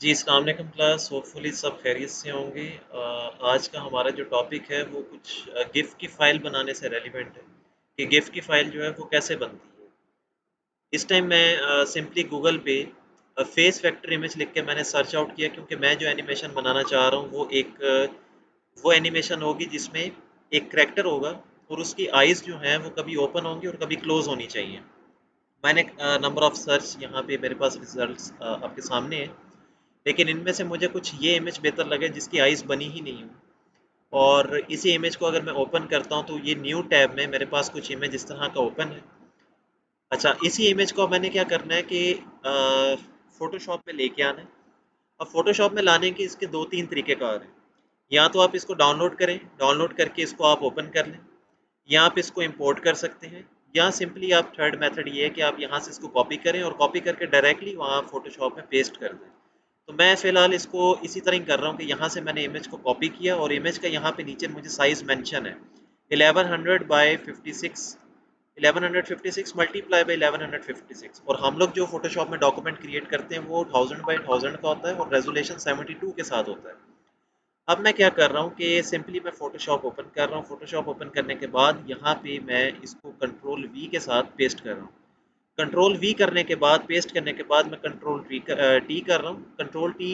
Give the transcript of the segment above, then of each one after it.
जी, अस्सलाम वालेकुम class, hopefully सब खैरियत से होंगे। आज का हमारा जो टॉपिक है वो कुछ गिफ की फ़ाइल बनाने से रेलिवेंट है कि गिफ की फ़ाइल जो है वो कैसे बनती है। इस टाइम मैं सिंपली गूगल पे फेस वेक्टर इमेज लिख के मैंने सर्च आउट किया, क्योंकि मैं जो एनिमेशन बनाना चाह रहा हूँ वो वो एनिमेशन होगी जिसमें एक करैक्टर होगा और उसकी आइज़ जो हैं वो कभी ओपन होंगी और कभी क्लोज़ होनी चाहिए। मैंने नंबर ऑफ़ सर्च यहाँ पे मेरे पास रिज़ल्ट्स आपके सामने हैं। लेकिन इनमें से मुझे कुछ ये इमेज बेहतर लगे जिसकी आइज़ बनी ही नहीं हो, और इसी इमेज को अगर मैं ओपन करता हूँ तो ये न्यू टैब में मेरे पास कुछ इमेज इस तरह का ओपन है। अच्छा, इसी इमेज को मैंने क्या करना है कि फ़ोटोशॉप में लेके आना है। अब फ़ोटोशॉप में लाने के इसके 2-3 तरीक़ेकार हैं। या तो आप इसको डाउनलोड करें, डाउनलोड करके इसको आप ओपन कर लें, या आप इसको इंपोर्ट कर सकते हैं, या सिंपली आप थर्ड मेथड ये है कि आप यहाँ से इसको कॉपी करें और कॉपी करके डायरेक्टली वहाँ फ़ोटोशॉप में पेस्ट कर दें। तो मैं फ़िलहाल इसको इसी तरह ही कर रहा हूँ कि यहाँ से मैंने इमेज को कॉपी किया और इमेज का यहाँ पे नीचे मुझे साइज़ मेंशन है 1100 बाय 56, 1156 मल्टीप्लाई बाय 1156, और हम लोग जो फोटोशॉप में डॉक्यूमेंट क्रिएट करते हैं वो 1000 बाय 1000 का होता है और रेजोल्यूशन 72 के साथ होता है। अब मैं क्या कर रहा हूँ कि सिंपली मैं फोटोशॉप ओपन कर रहा हूँ। फोटोशॉप ओपन करने के बाद यहाँ पे मैं इसको कंट्रोल वी के साथ पेस्ट कर रहा हूँ। कंट्रोल वी करने के बाद, पेस्ट करने के बाद, मैं कंट्रोल टी कर रहा हूँ। कंट्रोल टी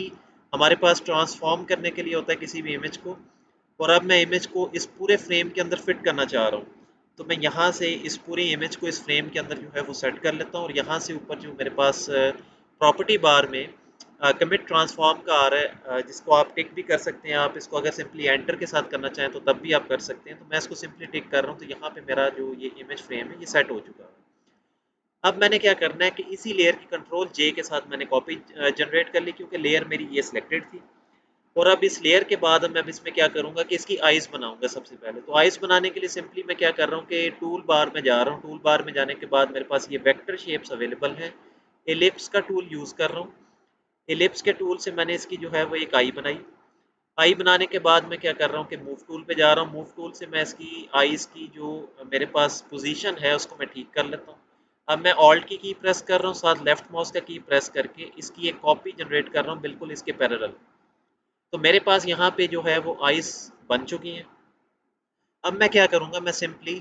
हमारे पास ट्रांसफॉर्म करने के लिए होता है किसी भी इमेज को। और अब मैं इमेज को इस पूरे फ्रेम के अंदर फिट करना चाह रहा हूँ, तो मैं यहाँ से इस पूरी इमेज को इस फ्रेम के अंदर जो है वो सेट कर लेता हूँ, और यहाँ से ऊपर जो मेरे पास प्रॉपर्टी बार में कमिट ट्रांसफॉर्म का आ रहा है, जिसको आप टिक भी कर सकते हैं। आप इसको अगर सिंपली एंटर के साथ करना चाहें तो तब भी आप कर सकते हैं। तो मैं इसको सिंपली टिक कर रहा हूँ, तो यहाँ पे मेरा जो ये इमेज फ्रेम है ये सेट हो चुका है। अब मैंने क्या करना है कि इसी लेयर की कंट्रोल जे के साथ मैंने कॉपी जनरेट कर ली, क्योंकि लेयर मेरी ये सिलेक्टेड थी। और अब इस लेयर के बाद मैं अब इसमें क्या करूँगा कि इसकी आइज़ बनाऊँगा सबसे पहले। तो आइज़ बनाने के लिए सिंपली मैं क्या कर रहा हूँ कि टूल बार में जा रहा हूँ। टूल बार में जाने के बाद मेरे पास ये वेक्टर शेप्स अवेलेबल हैं। एलिप्स का टूल यूज़ कर रहा हूँ। एलिप्स के टूल से मैंने इसकी जो है वो एक आई बनाई। आई बनाने के बाद मैं क्या कर रहा हूँ कि मूव टूल पे जा रहा हूँ। मूव टूल से मैं इसकी आइज़ की जो मेरे पास पोजीशन है उसको मैं ठीक कर लेता हूँ। अब मैं ऑल्ट की प्रेस कर रहा हूँ, साथ लेफ्ट माउस का की प्रेस करके इसकी एक कॉपी जनरेट कर रहा हूँ बिल्कुल इसके पैरेलल। तो मेरे पास यहाँ पे जो है वो आइस बन चुकी हैं। अब मैं क्या करूँगा, मैं सिंपली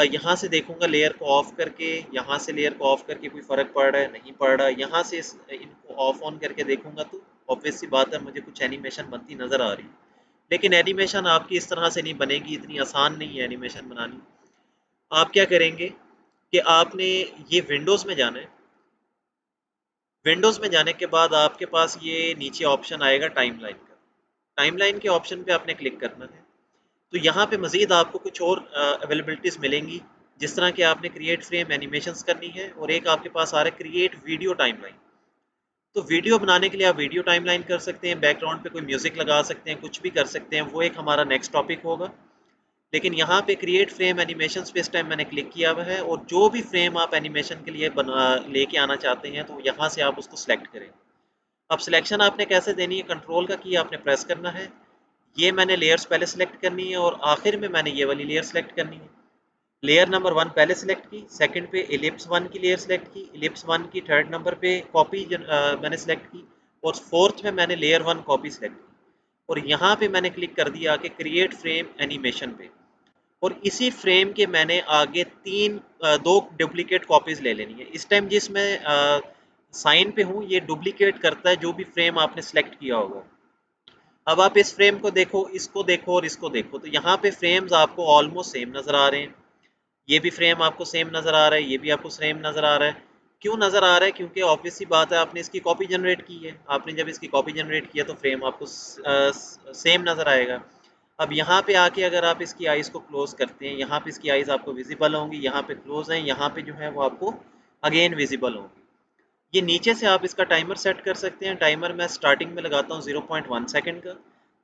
यहाँ से देखूँगा लेयर को ऑफ करके, यहाँ से लेयर को ऑफ करके कोई फ़र्क पड़ रहा है नहीं पड़ रहा है, यहाँ से इनको ऑफ ऑन करके देखूँगा तो ऑब्वियस सी बात है मुझे कुछ एनिमेशन बनती नज़र आ रही है। लेकिन एनिमेशन आपकी इस तरह से नहीं बनेगी, इतनी आसान नहीं है एनिमेशन बनानी। आप क्या करेंगे कि आपने ये विंडोज़ में जाना है। विंडोज़ में जाने के बाद आपके पास ये नीचे ऑप्शन आएगा टाइमलाइन का। टाइमलाइन के ऑप्शन पे आपने क्लिक करना है। तो यहाँ पे मज़ीद आपको कुछ और अवेलेबिलिटीज़ मिलेंगी, जिस तरह कि आपने क्रिएट फ्रेम एनिमेशंस करनी है, और एक आपके पास आ रहा है क्रिएट वीडियो टाइमलाइन। तो वीडियो बनाने के लिए आप वीडियो टाइमलाइन कर सकते हैं, बैकग्राउंड पे कोई म्यूज़िक लगा सकते हैं, कुछ भी कर सकते हैं, वो एक हमारा नेक्स्ट टॉपिक होगा। लेकिन यहाँ पे क्रिएट फ्रेम एनिमेशंस पे इस टाइम मैंने क्लिक किया हुआ है, और जो भी फ्रेम आप एनिमेशन के लिए बना लेके आना चाहते हैं तो यहाँ से आप उसको सेलेक्ट करें। अब सिलेक्शन आपने कैसे देनी है, कंट्रोल का की आपने प्रेस करना है। ये मैंने लेयर्स पहले सेलेक्ट करनी है और आखिर में मैंने ये वाली लेयर सेलेक्ट करनी है। लेयर नंबर 1 पहले सेलेक्ट की, सेकंड पे इलिप्स 1 की लेयर सेलेक्ट की, इलिप्स 1 की थर्ड नंबर पे कॉपी मैंने सेलेक्ट की, और फोर्थ में मैंने लेयर 1 कॉपी सेलेक्ट की, और यहाँ पे मैंने क्लिक कर दिया कि क्रिएट फ्रेम एनिमेशन पे। और इसी फ्रेम के मैंने आगे दो डुप्लीकेट कॉपीज ले लेनी है। इस टाइम जिसमें साइन पे हूँ ये डुप्लीकेट करता है जो भी फ्रेम आपने सेलेक्ट किया होगा। अब आप इस फ्रेम को देखो, इसको देखो और इसको देखो, तो यहाँ पे फ्रेम्स आपको ऑलमोस्ट सेम नज़र आ रहे हैं। ये भी फ्रेम आपको सेम नज़र आ रहा है, ये भी आपको सेम नज़र आ रहा है। क्यों नज़र आ रहा है? क्योंकि ऑब्वियस सी बात है आपने इसकी कॉपी जनरेट की है। आपने जब इसकी कॉपी जनरेट किया तो फ्रेम आपको सेम नज़र आएगा। अब यहाँ पे आके अगर आप इसकी आइज़ को क्लोज़ करते हैं, यहाँ पे इसकी आइज़ आपको विजिबल होंगी, यहाँ पे क्लोज़ हैं, यहाँ पे जो है वो आपको अगेन विजिबल होंगी। ये नीचे से आप इसका टाइमर सेट कर सकते हैं। टाइमर मैं स्टार्टिंग में लगाता हूँ 0.1 सेकंड का,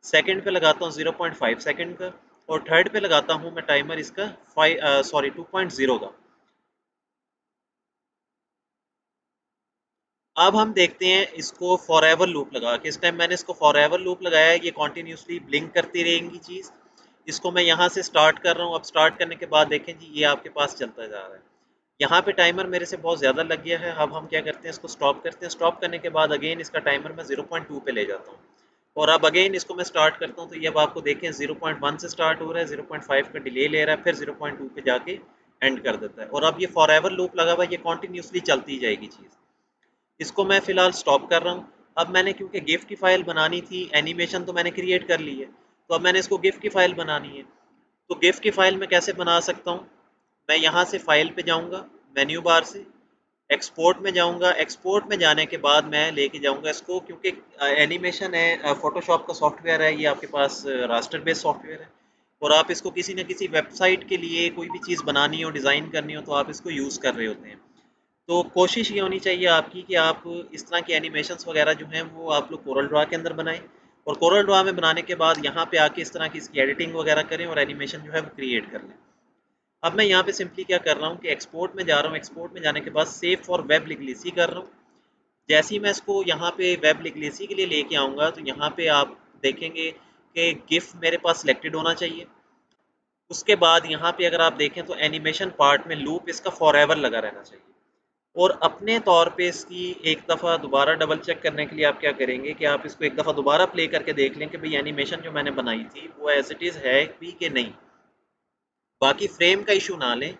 सेकंड पे लगाता हूँ 0.5 सेकंड का, और थर्ड पे लगाता हूँ मैं टाइमर इसका 2.0 का। अब हम देखते हैं इसको फॉरएवर लूप लगा के। इस टाइम मैंने इसको फॉरएवर लूप लगाया है, ये कॉन्टीन्यूसली ब्लिंक करती रहेंगी चीज़। इसको मैं यहाँ से स्टार्ट कर रहा हूँ। अब स्टार्ट करने के बाद देखें जी ये आपके पास चलता जा रहा है। यहाँ पे टाइमर मेरे से बहुत ज़्यादा लग गया है। अब हम क्या करते हैं, इसको स्टॉप करते हैं। स्टॉप करने के बाद अगेन इसका टाइमर मैं 0.2 पे ले जाता हूँ और अब अगेन इसको मैं स्टार्ट करता हूँ। तो ये अब आपको देखें 0.1 से स्टार्ट हो रहा है, 0.5 का डिले ले रहा है, फिर 0.2 पे जाके एंड कर देता है। और अब ये फॉर एवर लूप लगा हुआ है, ये कॉन्टीन्यूसली चलती जाएगी चीज़। इसको मैं फ़िलहाल स्टॉप कर रहा हूँ। अब मैंने क्योंकि गिफ की फ़ाइल बनानी थी, एनिमेशन तो मैंने क्रिएट कर ली है, तो अब मैंने इसको गिफ की फ़ाइल बनानी है। तो गिफ की फ़ाइल मैं कैसे बना सकता हूँ? मैं यहाँ से फ़ाइल पे जाऊँगा, मेन्यू बार से एक्सपोर्ट में जाऊँगा। एक्सपोर्ट में जाने के बाद मैं लेके जाऊँगा इसको, क्योंकि एनिमेशन है, फ़ोटोशॉप का सॉफ्टवेयर है, ये आपके पास रास्टर बेस्ड सॉफ्टवेयर है और आप इसको किसी न किसी वेबसाइट के लिए कोई भी चीज़ बनानी हो, डिज़ाइन करनी हो, तो आप इसको यूज़ कर रहे होते हैं। तो कोशिश ये होनी चाहिए आपकी कि आप इस तरह के एनिमेशंस वगैरह जो हैं वो आप लोग कोरल ड्रा के अंदर बनाएं और कोरल ड्रा में बनाने के बाद यहाँ पे आके इस तरह की इसकी एडिटिंग वगैरह करें और एनिमेशन जो है वो क्रिएट कर लें। अब मैं यहाँ पे सिंपली क्या कर रहा हूँ कि एक्सपोर्ट में जा रहा हूँ। एक्सपोर्ट में जाने के बाद सेव फॉर वेब लिगलेसी कर रहा हूँ। जैसे ही मैं इसको यहाँ पे वेब लिगलेसी के लिए लेके आऊँगा तो यहाँ पे आप देखेंगे कि गिफ मेरे पास सिलेक्टेड होना चाहिए। उसके बाद यहाँ पे अगर आप देखें तो एनिमेशन पार्ट में लूप इसका फॉर एवर लगा रहना चाहिए। और अपने तौर पे इसकी एक दफ़ा दोबारा डबल चेक करने के लिए आप क्या करेंगे कि आप इसको एक दफ़ा दोबारा प्ले करके देख लें कि भाई एनिमेशन जो मैंने बनाई थी वो एज इट इज़ है भी कि नहीं। बाकी फ्रेम का इशू ना लें।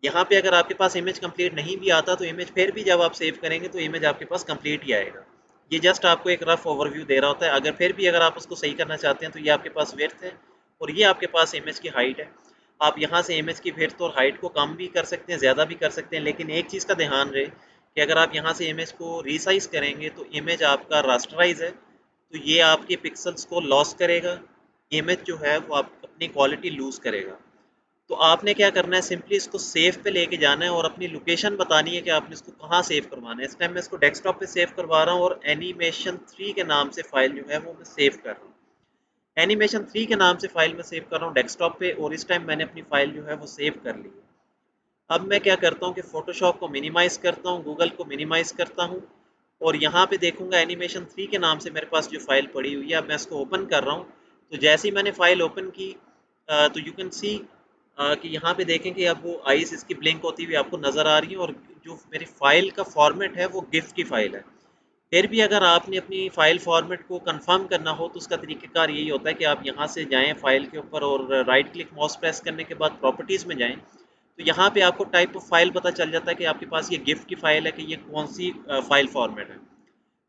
यहाँ पे अगर आपके पास इमेज कंप्लीट नहीं भी आता तो इमेज फिर भी जब आप सेव करेंगे तो इमेज आपके पास कंप्लीट ही आएगा। ये जस्ट आपको एक रफ ओवरव्यू दे रहा होता है। अगर फिर भी अगर आप उसको सही करना चाहते हैं तो ये आपके पास विड्थ है और ये आपके पास इमेज की हाइट है। आप यहाँ से इमेज की विड्थ और हाइट को कम भी कर सकते हैं, ज़्यादा भी कर सकते हैं, लेकिन एक चीज़ का ध्यान रहे कि अगर आप यहाँ से इमेज को रीसाइज करेंगे तो इमेज आपका रास्टराइज है, तो ये आपके पिक्सल्स को लॉस करेगा। इमेज जो है वो आप अपनी क्वालिटी लूज़ करेगा। तो आपने क्या करना है, सिंपली इसको सेव पे लेके जाना है और अपनी लोकेशन बतानी है कि आपने इसको कहाँ सेव करवाना है। इस टाइम मैं इसको डेस्कटॉप पे सेव करवा रहा हूँ और एनिमेशन 3 के नाम से फाइल जो है वो मैं सेव कर रहा हूँ। एनिमेशन 3 के नाम से फाइल मैं सेव कर रहा हूँ डेस्कटॉप पे और इस टाइम मैंने अपनी फाइल जो है वो सेव कर ली है। अब मैं क्या करता हूँ कि फ़ोटोशॉप को मिनिमाइज़ करता हूँ, गूगल को मिनिमाइज़ करता हूँ और यहाँ पे देखूँगा एनिमेशन 3 के नाम से मेरे पास जो फ़ाइल पड़ी हुई है, अब मैं इसको ओपन कर रहा हूँ। तो जैसे ही मैंने फ़ाइल ओपन की तो यू कैन सी कि यहाँ पे देखें कि अब वो आइज़ इसकी ब्लिंक होती हुई आपको नज़र आ रही है और जो मेरी फ़ाइल का फ़ॉर्मेट है वो गिफ की फ़ाइल है। फिर भी अगर आपने अपनी फ़ाइल फ़ॉर्मेट को कंफ़र्म करना हो तो उसका तरीक़ेकार यही होता है कि आप यहाँ से जाएँ फ़ाइल के ऊपर और राइट क्लिक माउस प्रेस करने के बाद प्रॉपर्टीज़ में जाएँ। तो यहाँ पे आपको टाइप ऑफ फ़ाइल पता चल जाता है कि आपके पास ये गिफ की फ़ाइल है कि ये कौन-सी फ़ाइल फ़ॉर्मेट है।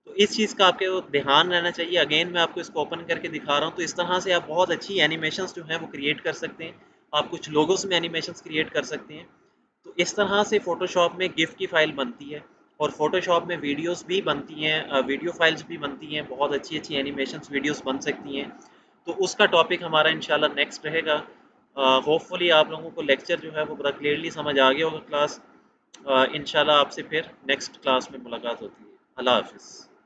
तो इस चीज़ का आपके ध्यान रहना चाहिए। अगेन मैं आपको इसको ओपन करके दिखा रहा हूँ, तो इस तरह से आप बहुत अच्छी एनिमेशंस जो हैं वो क्रिएट कर सकते हैं। आप कुछ लोगोस में एनिमेशंस क्रिएट कर सकते हैं। तो इस तरह से फ़ोटोशॉप में गिफ की फ़ाइल बनती है और फ़ोटोशॉप में वीडियोस भी बनती हैं, वीडियो फाइल्स भी बनती हैं, बहुत अच्छी-अच्छी एनिमेशंस वीडियोस बन सकती हैं। तो उसका टॉपिक हमारा इंशाल्लाह नेक्स्ट रहेगा। होपफुली आप लोगों को लेक्चर जो है वो बड़ा क्लियरली समझ आ गया होगा क्लास। इंशाल्लाह आपसे फिर नेक्स्ट क्लास में मुलाकात होती है। अल्लाह हाफ़िज़।